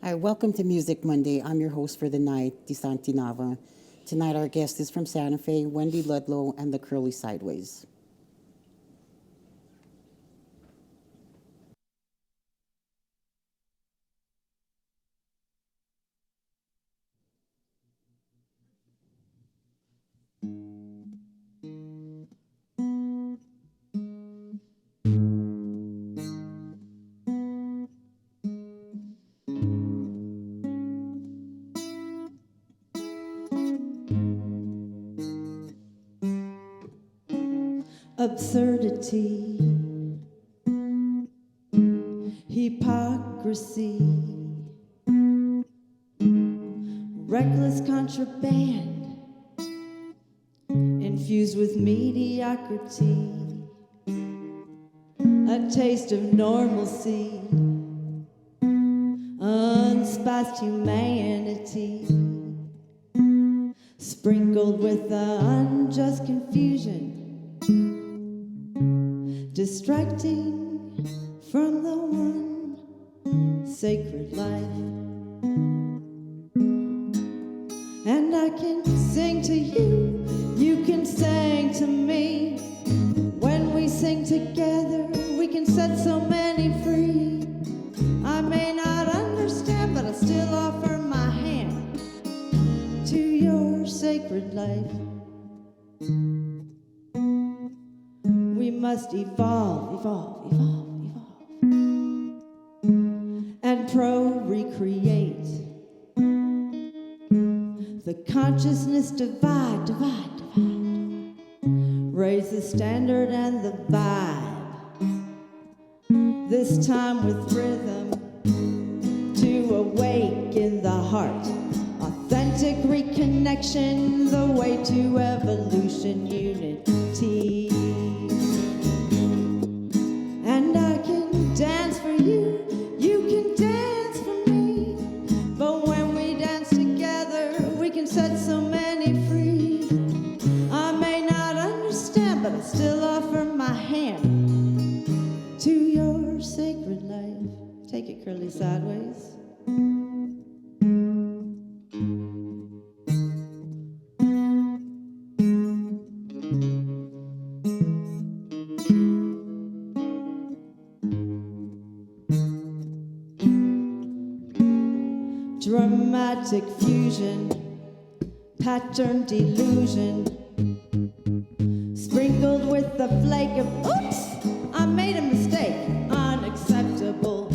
Hi, welcome to Music Monday. I'm your host for the night, DeSanti Nava. Tonight our guest is from Santa Fe, Wendy Ludlow and the Curly Sideways. Absurdity, hypocrisy, reckless contraband, infused with mediocrity, a taste of normalcy, unspiced humanity, sprinkled with the unjust confusion, distracting from the one sacred life. And I can sing to you, you can sing to me. When we sing together, we can set so many free. I may not understand, but I still offer my hand to your sacred life. We must evolve, evolve, evolve, evolve, and pro-recreate. The consciousness divide, divide, divide. Raise the standard and the vibe. This time with rhythm to awaken the heart. Authentic reconnection, the way to evolution, unity. And I can dance for you, you can dance for me. But when we dance together, we can set so many free. I may not understand, but I still offer my hand to your sacred life. Take it, Curly Sideways. Dramatic fusion, pattern delusion, sprinkled with the flake of, oops, I made a mistake, unacceptable.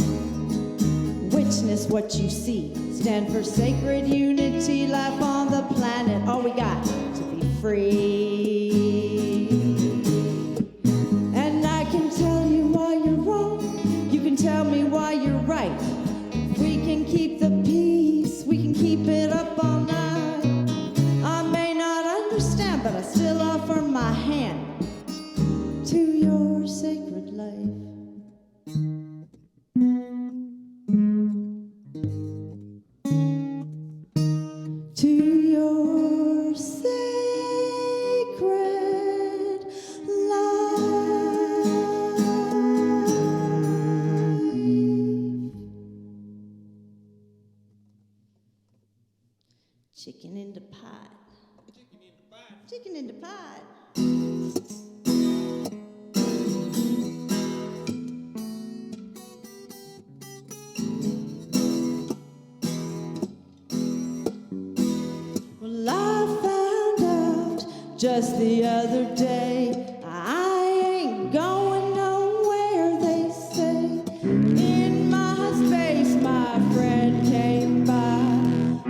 Witness what you see, stand for sacred unity, life on the planet, all we got to be free. And I can tell you why you're wrong, you can tell me why you're right. We can keep the peace, we can keep it up all night. I may not understand, but I still offer my hand to your sacred life. To your sacred life. Chicken in the pot. Chicken in the pot. Well, I found out just the other day I ain't going nowhere, they say. In my space, my friend came by.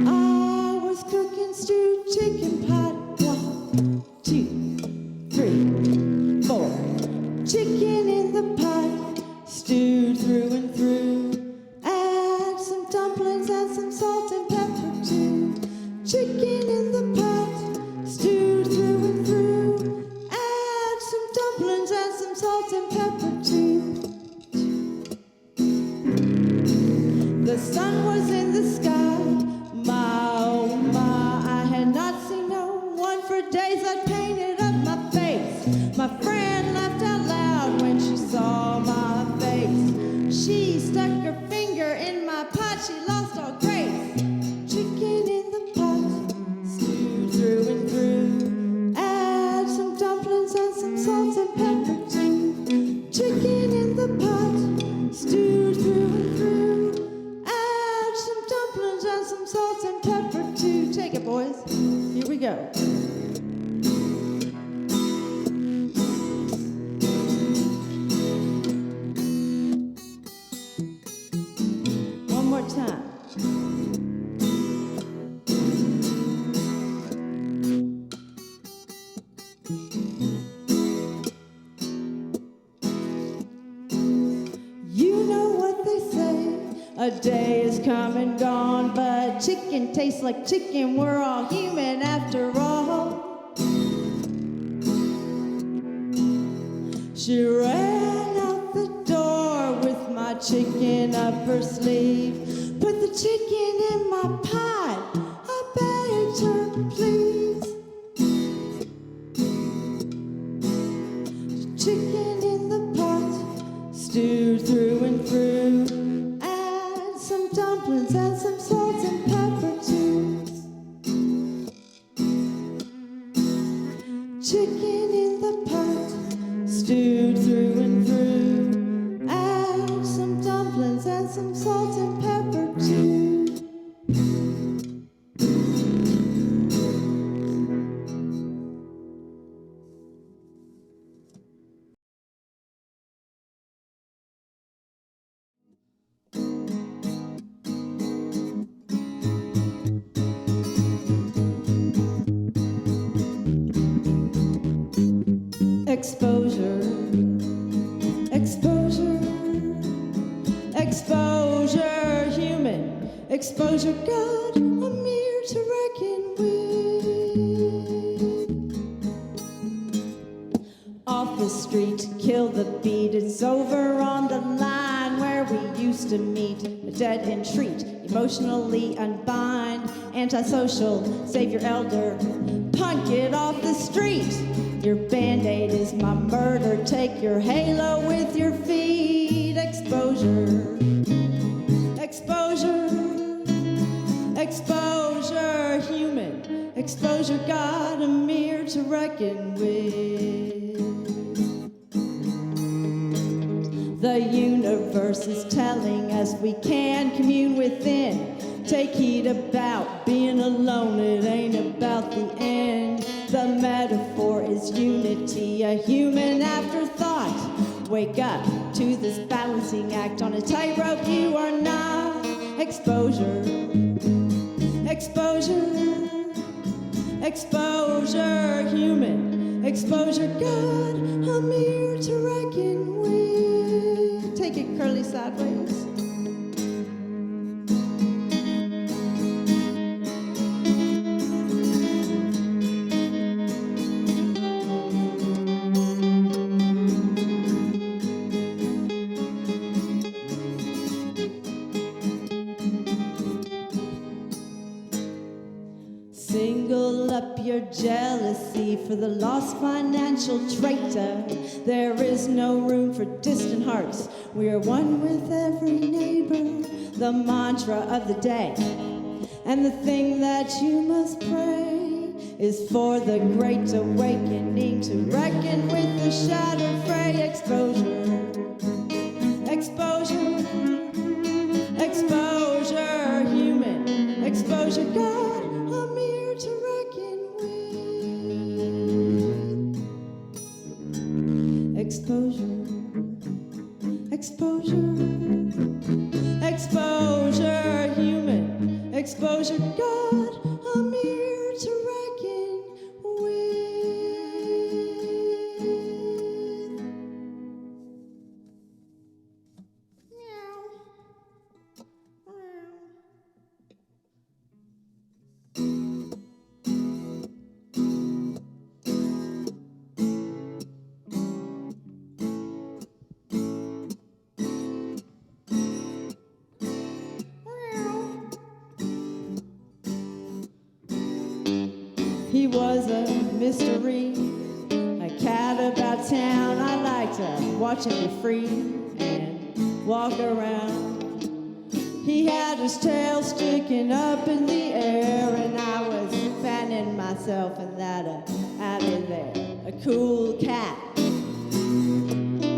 I was cooking stewed chicken pot. 1, 2, 3, 4. Chicken in the pot, stewed through and through. Add some dumplings and some salt and pepper too. Chicken in the pot, stewed through and through. Add some dumplings and some salt and pepper too. The sun was in the sky, my oh my, I had not seen no one for days. I painted up my face. My friend laughed out loud when she saw my face. She she lost all grace. Chicken in the pot, stewed through and through. Add some dumplings and some salt and pepper too. Chicken in the pot, stewed through and through. Add some dumplings and some salt and pepper too. Take it, boys. Here we go. One more time. You know what they say, a day is come and gone, but chicken tastes like chicken, we're all human after all. She ran out the door with my chicken up her sleeve. Put the chicken in my pot, I begged her please. Chicken in the pot, stewed through and through. Add some dumplings and some salt and pepper too. Chicken in the pot, stewed through and through. Add some dumplings and some salt and pepper too. Exposure, exposure, exposure, human exposure, God, a mirror to reckon with. Off the street, kill the beat, it's over on the line where we used to meet. A dead end treat, emotionally unbind, antisocial, save your elder, punk it off the street. Your Band-Aid is my murder. Take your halo with your feet. Exposure, exposure, exposure, human exposure, God, a mirror to reckon with. The universe is telling us we can commune within. Take heed about being alone, it ain't about the end. The metaphor is unity, a human afterthought. Wake up to this balancing act on a tightrope, you are not. Exposure, exposure, exposure, human exposure, God, a mirror to reckon with. Take it curly sideways. Single up your jealousy for the lost financial traitor. There is no room for distant hearts. We are one with every neighbor. The mantra of the day, and the thing that you must pray, is for the great awakening to reckon with the shattered fray. Exposure, exposure, exposure, human exposure, God, a mirror to reckon with. Exposure, exposure, exposure, human exposure, God, a mirror to reckon with. Meow. He was a mystery, a cat about town. I like to watch him be free and walk around. He had his tail sticking up in the air, and I was fanning myself in that alley there. A cool cat.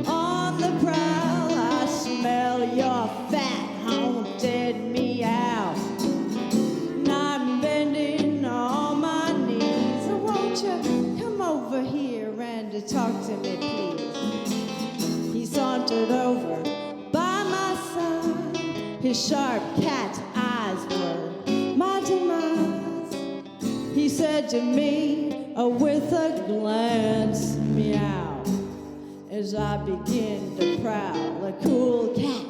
On the prowl, I smell your fat haunted meow. And I'm bending on my knees. Oh, won't you come over here and talk to me, please? He sauntered over by my side. His sharp cat eyes were my demise. He said to me, with a glance, meow, as I begin to prowl, a cool cat.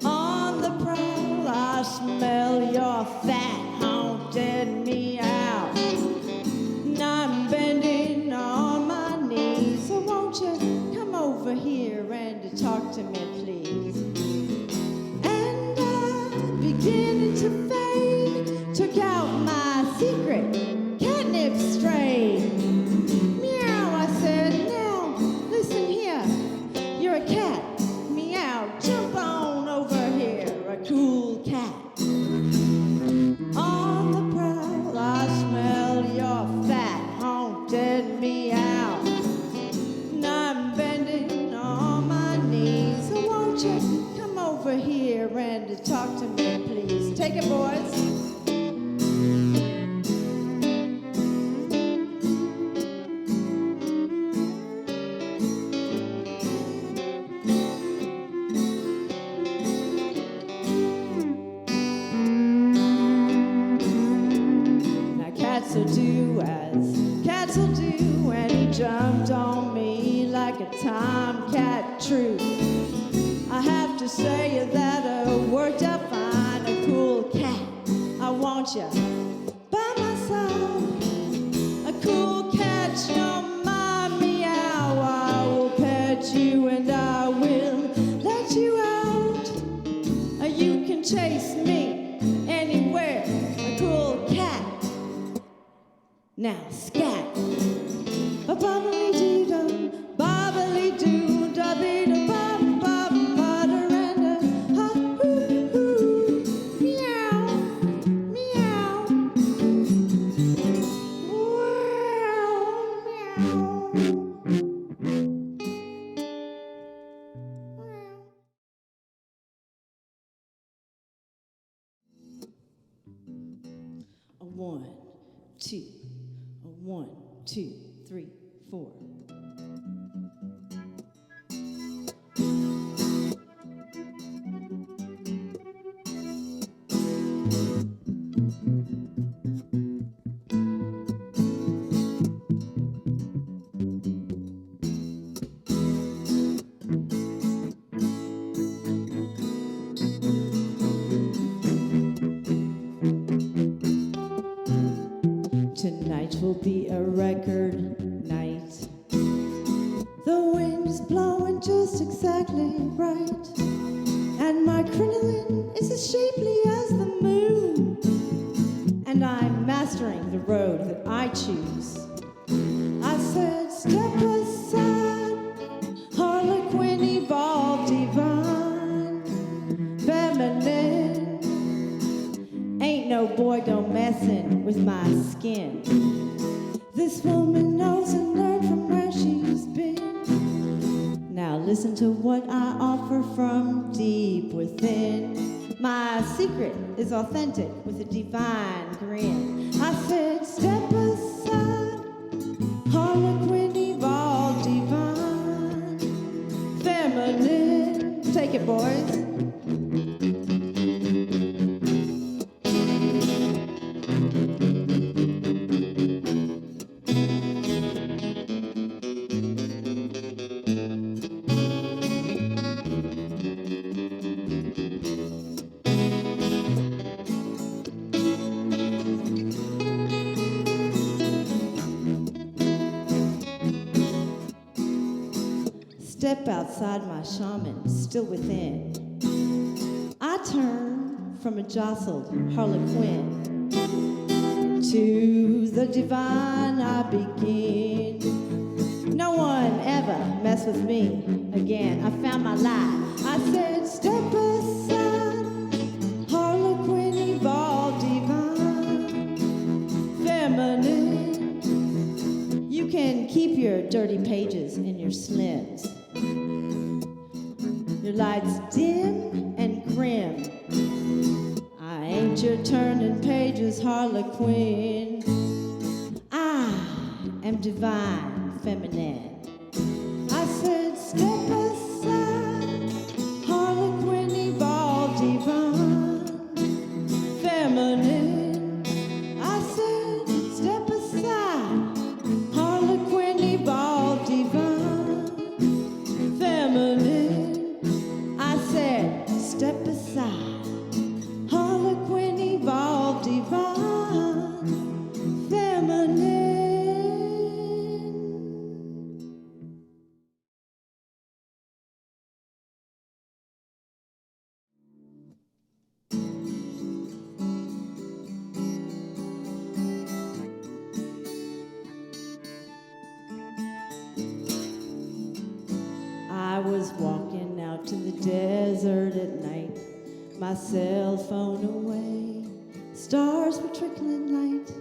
On the prowl, I smell your fat haunted meow. And I'm bending on my knees. So won't you come over here and talk to me, please? And I'm beginning to fade. Took out my secret catnip strain. Meow, I said, now listen here. You're a cat. Meow, jump on over here, a cool cat. On the prowl, I smell your fat haunted meow. And I'm bending on my knees. So won't you come over here and talk to me, please? Take it, boys. Cat'll do as cat'll do, and he jumped on me like a tomcat true. I have to say that worked out fine, a cool cat. I want you by my side, a cool cat. You're my meow. I will pet you and I will let you out. You can chase me anywhere, a cool cat. Now scat. A bubbly doo dum, bobbly doo, dubby da bob bob butter and a ha hoo hoo. Meow, meow. A 1, 2. A 1, 2, 3, 4. Tonight will be a record night. The wind is blowing just exactly right, and my crinoline is as shapely as the moon, and I'm mastering the road that I choose. I said, step aside, Harlequin, evolved, divine, feminine. Ain't no boy go messing with my skin. This woman knows and learned from where she's been. Now listen to what I offer from deep within. My secret is authentic with a divine grin. I said, step aside, Harlequin, evolved, divine, feminine. Take it, boys. Step outside my shaman, still within. I turn from a jostled harlequin. To the divine I begin. No one ever messed with me again. I found my life. I said, step aside, dirty pages in your slims. Your light's dim and grim. I ain't your turning pages harlequin. I am divine feminine. I said, step aside, harlequin evolved divine feminine. I said, step aside, harlequin evolved divine feminine. I said, step aside, harlequin evolved divine feminine. I was walking out to the desert at night, my cell phone away, stars were trickling light,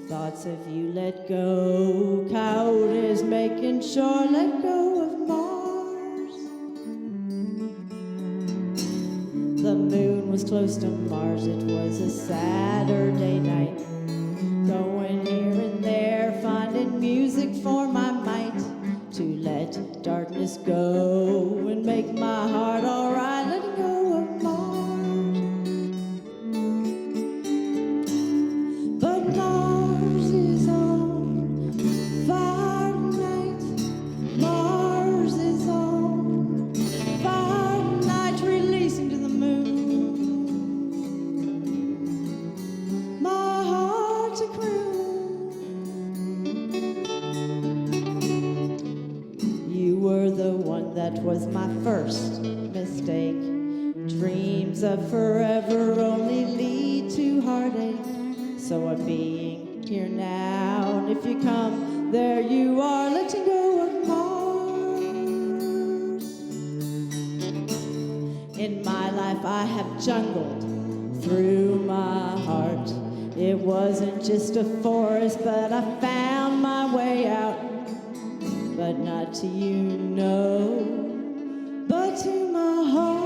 thoughts of you let go, coyotes making sure let go of Mars. The moon was close to Mars, it was a Saturday night, going here and there, finding music for my might, to let darkness go and make my heart alright, letting go of Mars. But Mars is on fire tonight. Mars is on fire tonight, releasing to the moon. My heart's a croon. You were the one that was my first mistake. Dreams of forever only lead to heartache. So I'm being here now, and if you come, there you are, letting go of Mars. In my life I have jungled through my heart. It wasn't just a forest, but I found my way out. But not to you, no, but to my heart.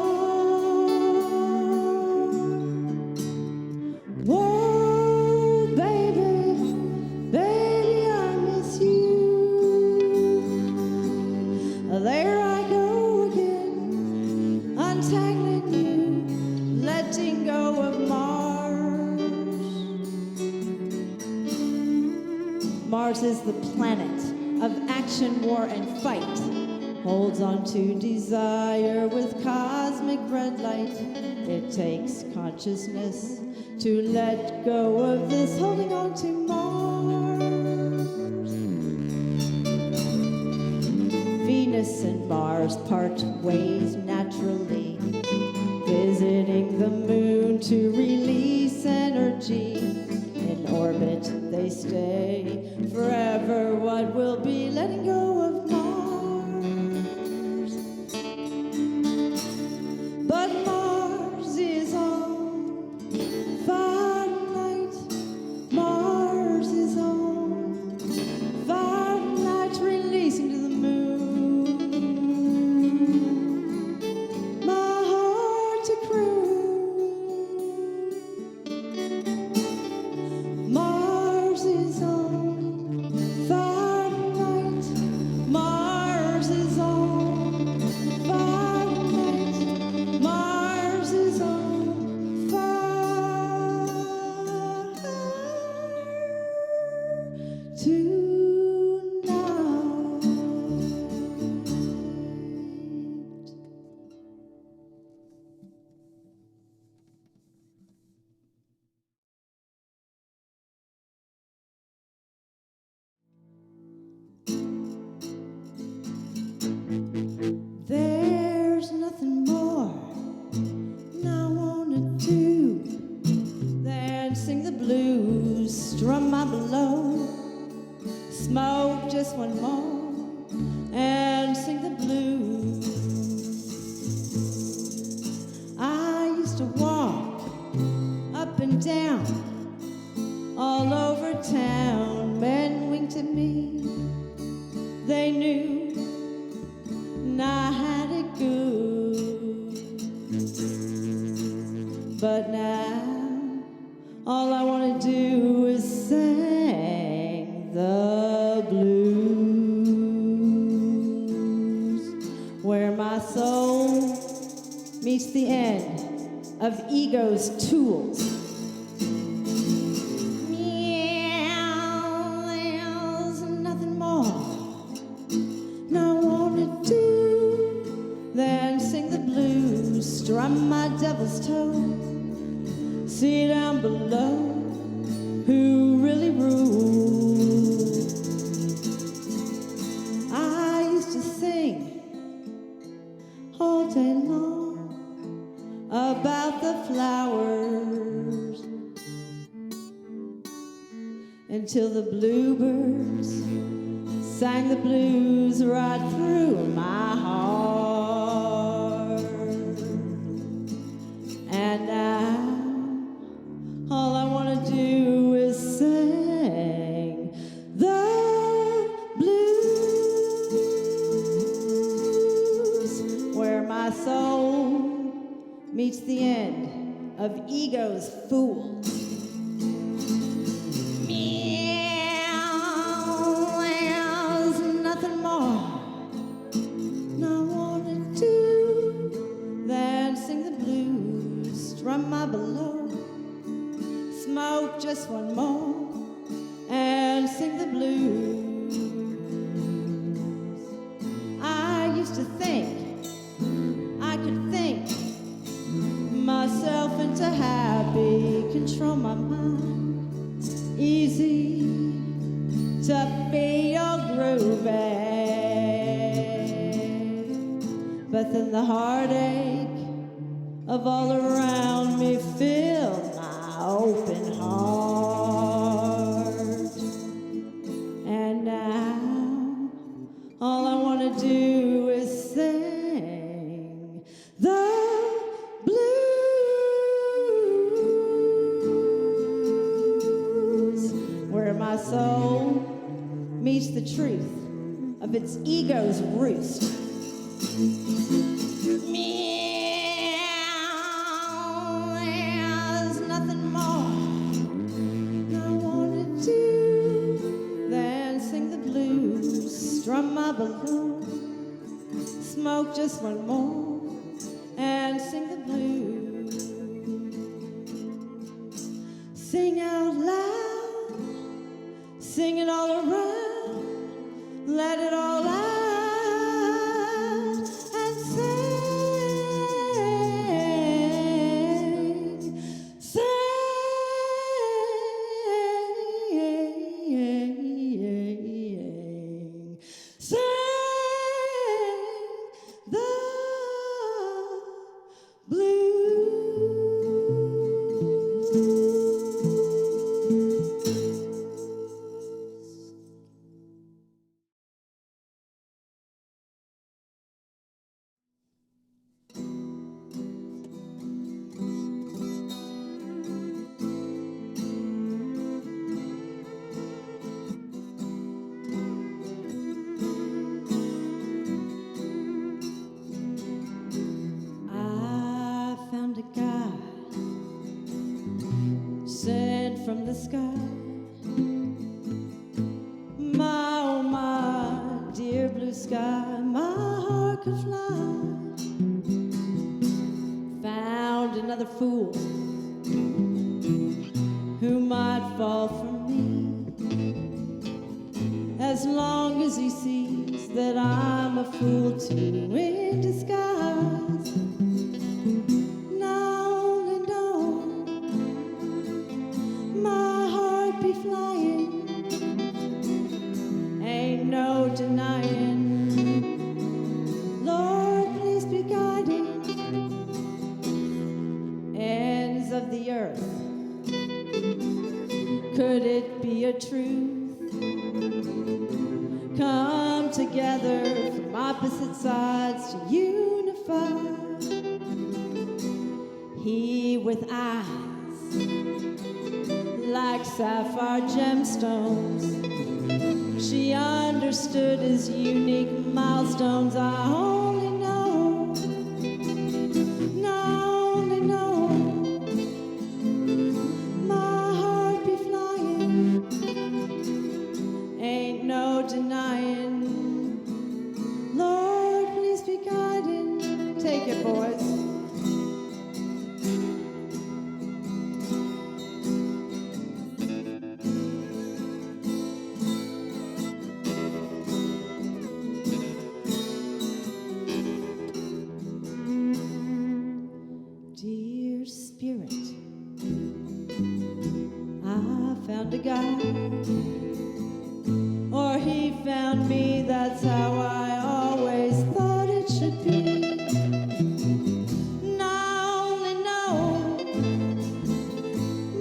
Whoa, baby, baby, I miss you. There I go again, untangling you, letting go of Mars. Mars is the planet of action, war, and fight, holds on to desire with cosmic red light. It takes consciousness to let go of this holding on to Mars. Venus and Mars part ways naturally, visiting the moon to release energy. In orbit they stay forever. What will be letting go of Mars? But Mars is on fire tonight. Mars is on fire tonight, releasing to the moon. My heart's a croon. Mars is on fire tonight. Mars is on fire tonight. Mars is on fire tonight. There's nothing more I wanna do than sing the blues, strum my below, smoke just one more, and sing the blues. I used to walk up and down all over town. Men winked at me, they But now, all I want to do is sing the blues, where my soul meets the end of ego's tools. Meow, there's nothing more I want to do than sing the blues, strum my devil's toe, see down below who really rules. I used to sing all day long about the flowers until the bluebirds sang the blues right through my heart. And now all I want to do is sing the blues, where my soul meets the end of ego's fools. Meow, there's nothing more I want to do than sing the blues, strum my below, smoke just one more, and sing the blues. I used to think I could think myself into happy, control my mind, easy to feel groovy. But then the heartache of all around me filled my open heart. And now all I want to do is sing the blues, where my soul meets the truth of its ego's roost. Meow, there's nothing more I want to do than sing the blues, strum my balloon, smoke just one more, and sing the blues. Sing out loud, sing it all around, let it all out. From the sky, my oh my dear blue sky, my heart could fly. Found another fool who might fall for me, as long as he sees that I'm a fool too in disguise. No denying, Lord, please be guiding. Ends of the earth, could it be a truth? Come together from opposite sides to unify. He with eyes like sapphire gemstones, she understood his unique milestones. I only know found a guy, or he found me. That's how I always thought it should be. And I only know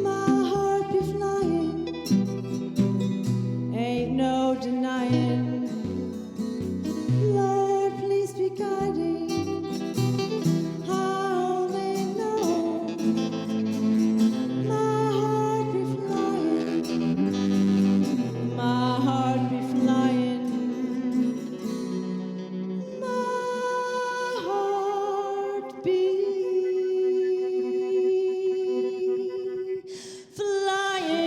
my heart be flying, ain't no denying. Lord, please be guiding. I only know my heart be flying, my heart be flying, my heart be flying.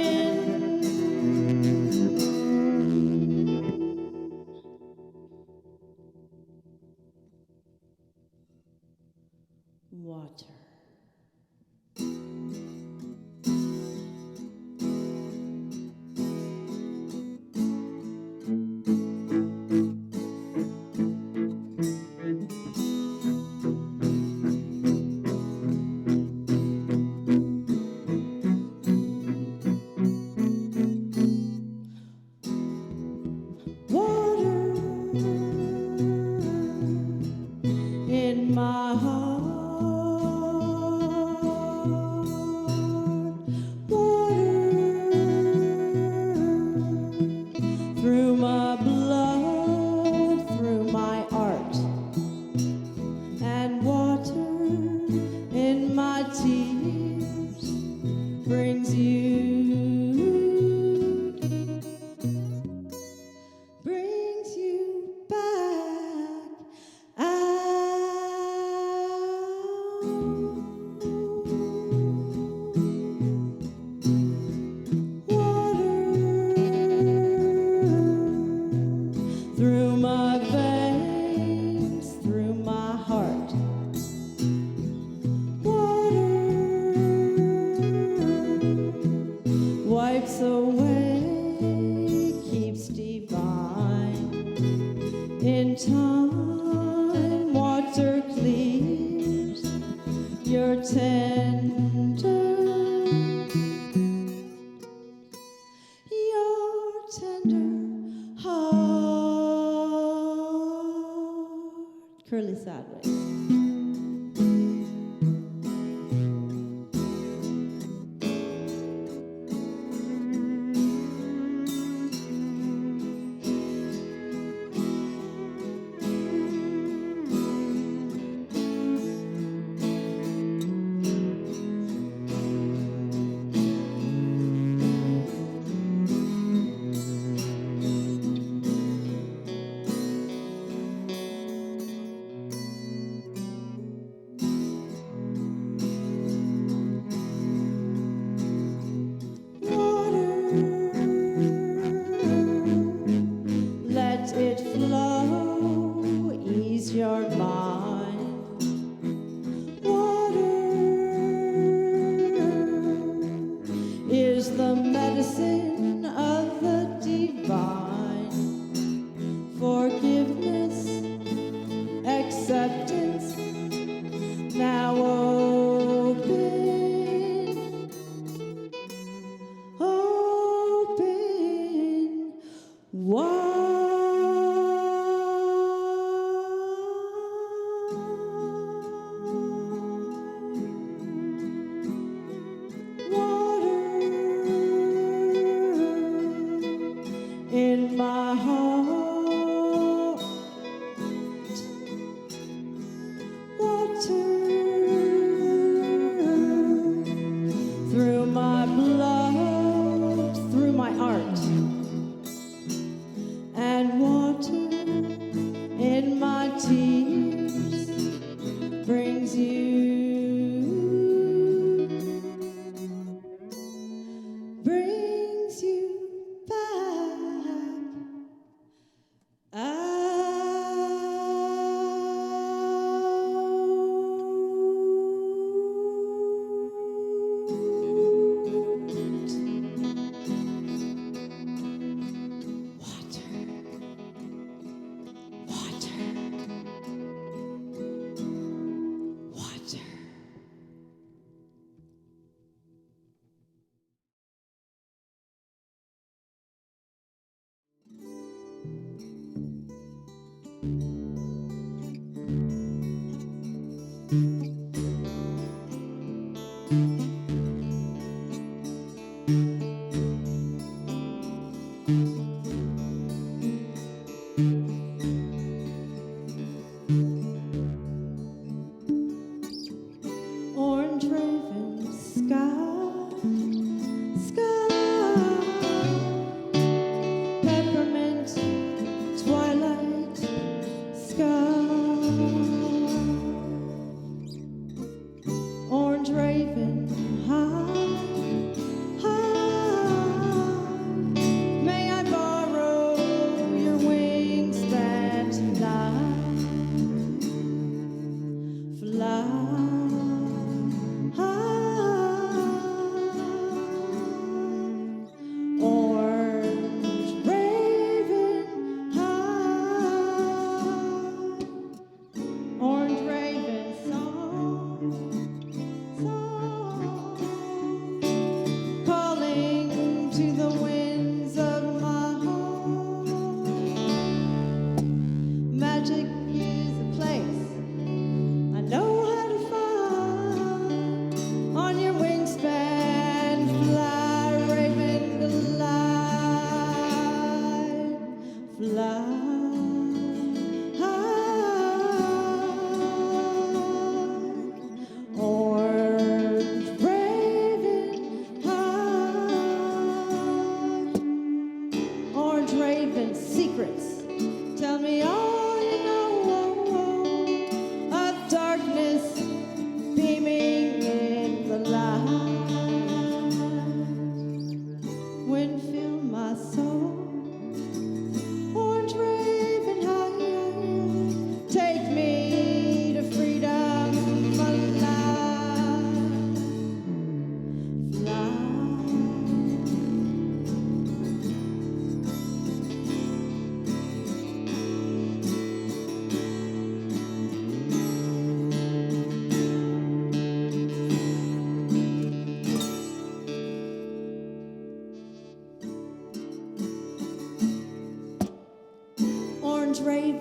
Water. Water in my heart. Through my blood, through my art, and water in my tears brings you back through my veins, through my heart. Water wipes away, keeps divine. In time, water clears your tender, your tender heart. Curly sideways. Let it flow, ease your mind. Water is the medicine of the divine. Forgiveness, acceptance, now open, open wide. Water in my heart. Water through my blood, through my art, and water in my tears brings you back. Water.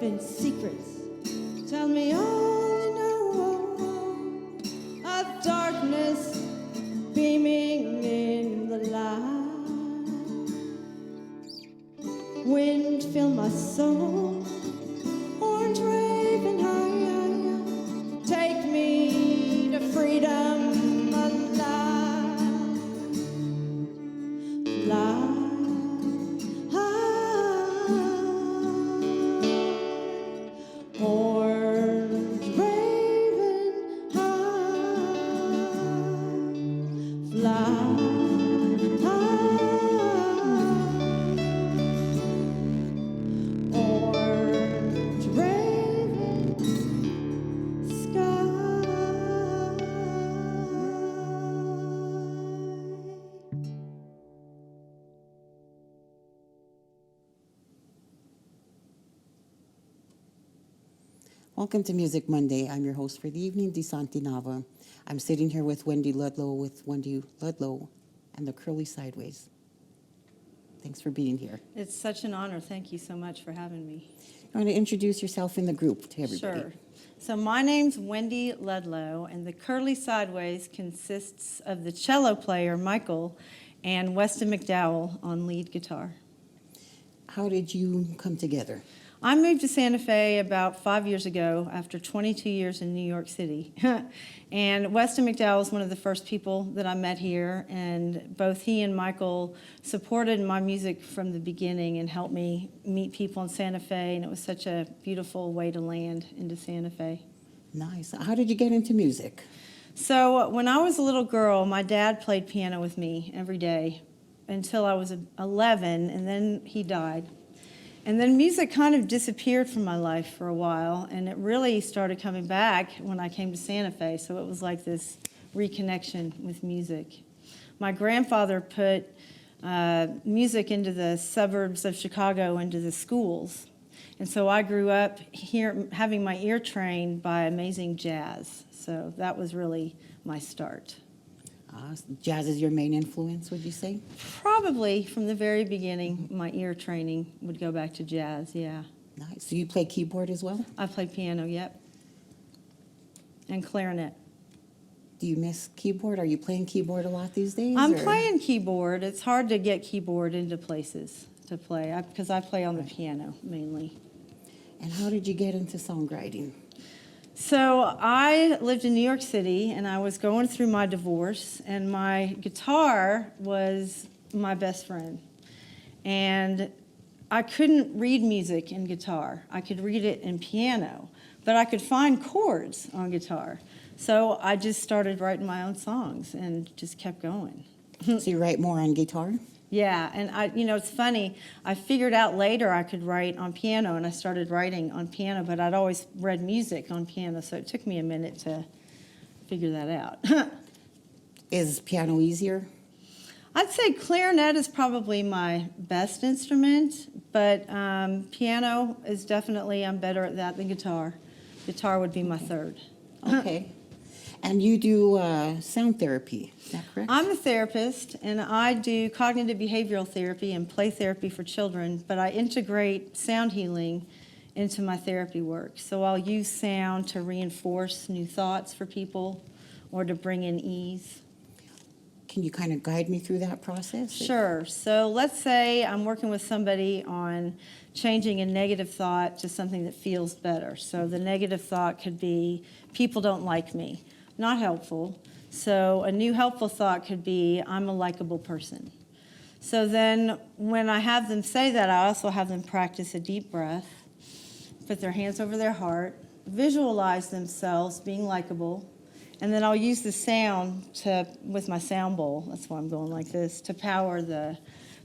hidden secrets. Tell me all you know of darkness beaming in the light. Wind fill my soul, orange raven high, take me to freedom alive. Fly high, orange raven high, fly high, orange raven sky. Welcome to Music Monday. I'm your host for the evening, DeSanti Nava. I'm sitting here with Wendy Ludlow and the Curly Sideways. Thanks for being here. It's such an honor. Thank you so much for having me. You want to introduce yourself in the group to everybody? Sure. So my name's Wendy Ludlow, and the Curly Sideways consists of the cello player, Michael, and Weston McDowell on lead guitar. How did you come together? I moved to Santa Fe about 5 years ago after 22 years in New York City. And Weston McDowell was one of the first people that I met here, and both he and Michael supported my music from the beginning and helped me meet people in Santa Fe, and it was such a beautiful way to land into Santa Fe. Nice. How did you get into music? So when I was a little girl, my dad played piano with me every day until I was 11, and then he died. And then music kind of disappeared from my life for a while, and it really started coming back when I came to Santa Fe, so it was like this reconnection with music. My grandfather put music into the suburbs of Chicago, into the schools, and so I grew up here having my ear trained by amazing jazz, so that was really my start. Jazz is your main influence, would you say? Probably from the very beginning, my ear training would go back to jazz, yeah. Nice. So you play keyboard as well? I play piano, yep, and clarinet. Do you miss keyboard? Are you playing keyboard a lot these days? I'm or? playing keyboard. It's hard to get keyboard into places to play because I play on the piano mainly. And how did you get into songwriting? So I lived in New York City, and I was going through my divorce, and my guitar was my best friend. And I couldn't read music in guitar. I could read it in piano, but I could find chords on guitar. So I just started writing my own songs and just kept going. So you write more on guitar? Yeah, and it's funny. I figured out later I could write on piano, and I started writing on piano, but I'd always read music on piano, so it took me a minute to figure that out. Is piano easier? I'd say clarinet is probably my best instrument, but piano is definitely, I'm better at that than guitar. Guitar would be my third. Okay. And you do sound therapy, is that correct? I'm a therapist, and I do cognitive behavioral therapy and play therapy for children, but I integrate sound healing into my therapy work. So I'll use sound to reinforce new thoughts for people or to bring in ease. Can you kind of guide me through that process? Sure. So let's say I'm working with somebody on changing a negative thought to something that feels better. So the negative thought could be, people don't like me. Not helpful. So a new helpful thought could be, I'm a likable person. So then when I have them say that, I also have them practice a deep breath, put their hands over their heart, visualize themselves being likable, and then I'll use the sound with my sound bowl, that's why I'm going like this, to power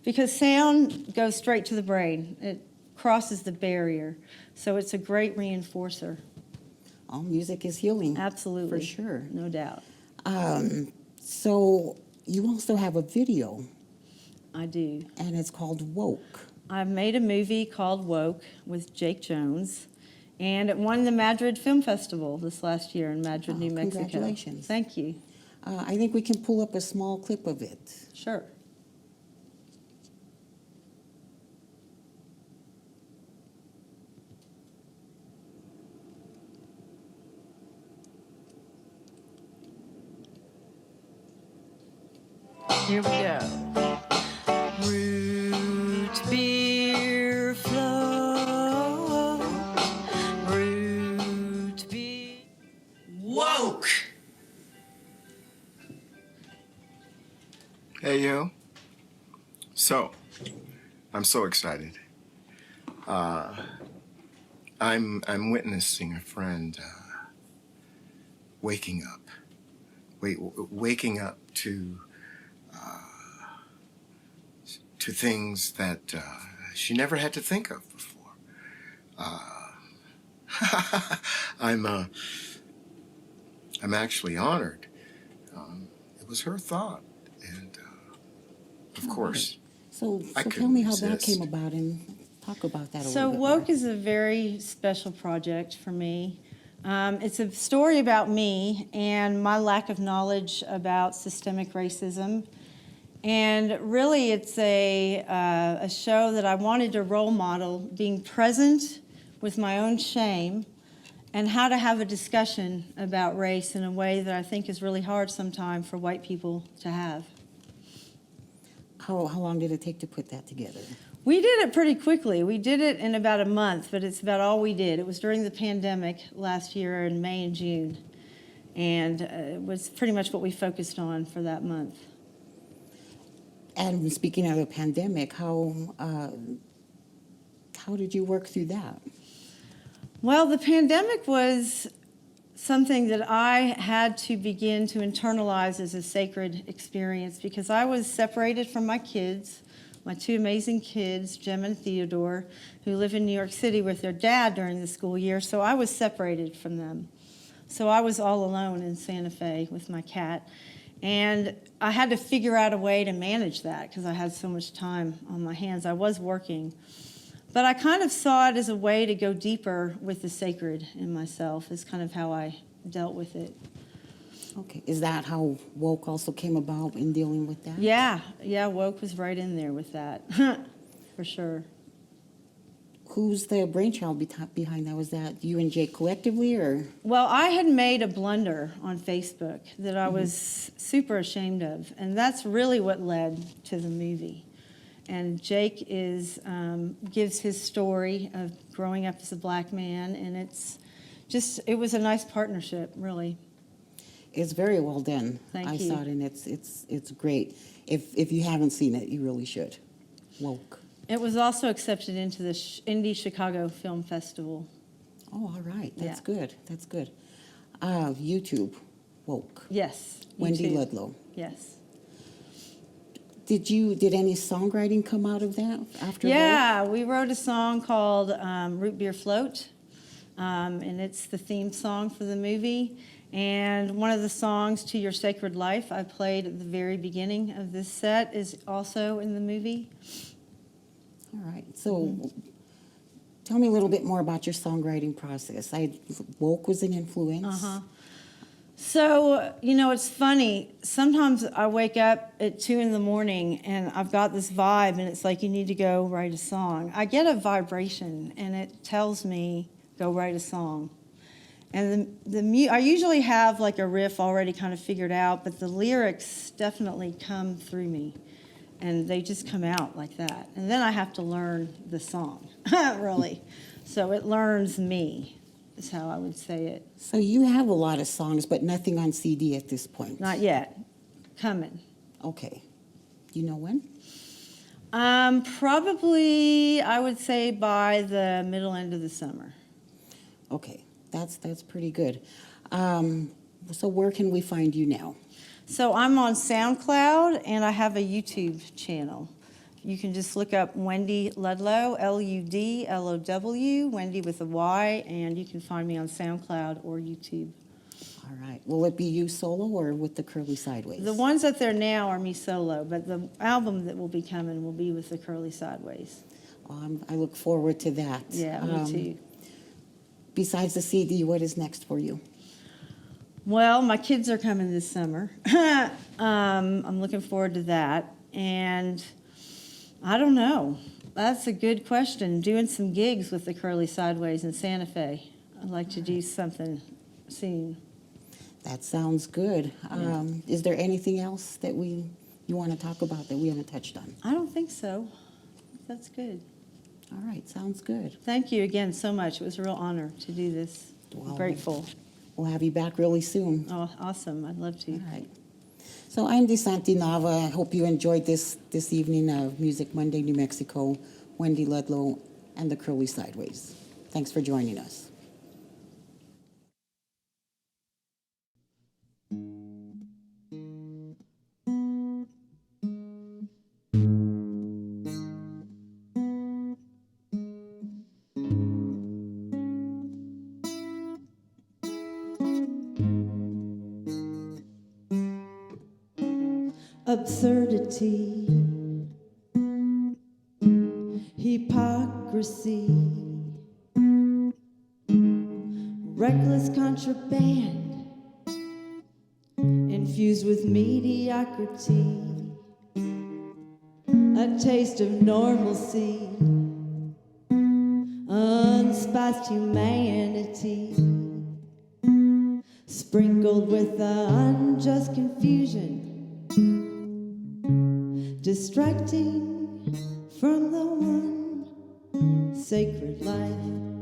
because sound goes straight to the brain. It crosses the barrier. So it's a great reinforcer. Oh, music is healing. Absolutely. For sure. No doubt. So you also have a video. I do. And it's called Woke. I've made a movie called Woke with Jake Jones, and it won the Madrid Film Festival this last year in Madrid, New Mexico. Congratulations. Thank you. I think we can pull up a small clip of it. Sure. Here we go. Root beer flow. Root beer. Woke! Hey, yo. So, I'm so excited. I'm witnessing a friend waking up. Waking up to things that she never had to think of before. I'm actually honored. It was her thought, and of course, So I tell me how couldn't that resist. came about and talk about that a So little bit Woke more. is a very special project for me. It's a story about me and my lack of knowledge about systemic racism. And really, it's a show that I wanted to role model being present with my own shame and how to have a discussion about race in a way that I think is really hard sometimes for white people to have. How long did it take to put that together? We did it pretty quickly. We did it in about a month, but it's about all we did. It was during the pandemic last year in May and June, and it was pretty much what we focused on for that month. And speaking of the pandemic, how did you work through that? Well, the pandemic was something that I had to begin to internalize as a sacred experience because I was separated from my kids, my two amazing kids, Jim and Theodore, who live in New York City with their dad during the school year, so I was separated from them. So I was all alone in Santa Fe with my cat, and I had to figure out a way to manage that because I had so much time on my hands. I was working. But I kind of saw it as a way to go deeper with the sacred in myself, is kind of how I dealt with it. Okay, is that how Woke also came about in dealing with that? Yeah, Woke was right in there with that, for sure. Who's the brainchild behind that? Was that you and Jake collectively, or? Well, I had made a blunder on Facebook that I was super ashamed of, and that's really what led to the movie. And Jake gives his story of growing up as a black man, and it was a nice partnership, really. It's very well done. Thank I you. saw it, and it's great. If you haven't seen it, you really should. Woke. It was also accepted into the Indie Chicago Film Festival. Oh, all right. That's Yeah. good. That's good. YouTube, Woke. Yes. Wendy YouTube. Ludlow. Yes. Did any songwriting come out of that after? Yeah, we wrote a song called Root Beer Float, and it's the theme song for the movie. And one of the songs, To Your Sacred Life, I played at the very beginning of this set, is also in the movie. All right. So tell me a little bit more about your songwriting process. Woke was an influence. Uh-huh. So, it's funny. Sometimes I wake up at 2 in the morning and I've got this vibe and it's like, you need to go write a song. I get a vibration and it tells me, go write a song. And I usually have like a riff already kind of figured out, but the lyrics definitely come through me and they just come out like that. And then I have to learn the song, really. So it learns me. Is how I would say it. So you have a lot of songs, but nothing on CD at this point. Not yet. Coming. Okay. Do you know when? Probably, I would say by the middle end of the summer. Okay, that's pretty good. So where can we find you now? So I'm on SoundCloud and I have a YouTube channel. You can just look up Wendy Ludlow, Ludlow, Wendy with a Y, and you can find me on SoundCloud or YouTube. All right. Will it be you solo or with the Curly Sideways? The ones up there now are me solo, but the album that will be coming will be with the Curly Sideways. I look forward to that. Yeah, me too. Besides the CD, what is next for you? Well, my kids are coming this summer. I'm looking forward to that. And I don't know. That's a good question. Doing some gigs with the Curly Sideways in Santa Fe. I'd like to do something soon. That sounds good. Is there anything else that we you want to talk about that we haven't touched on? I don't think so. That's good. All right, sounds good. Thank you again so much. It was a real honor to do this. Well, I'm grateful. We'll have you back really soon. Oh, awesome. I'd love to. All right. So I'm DeSanti Nava. I hope you enjoyed this evening of Music Monday, New Mexico, Wendy Ludlow, and the Curly Sideways. Thanks for joining us. Absurdity, hypocrisy, reckless contraband, infused with mediocrity, a taste of normalcy, unspiced humanity, sprinkled with the unjust confusion, distracting from the one sacred life.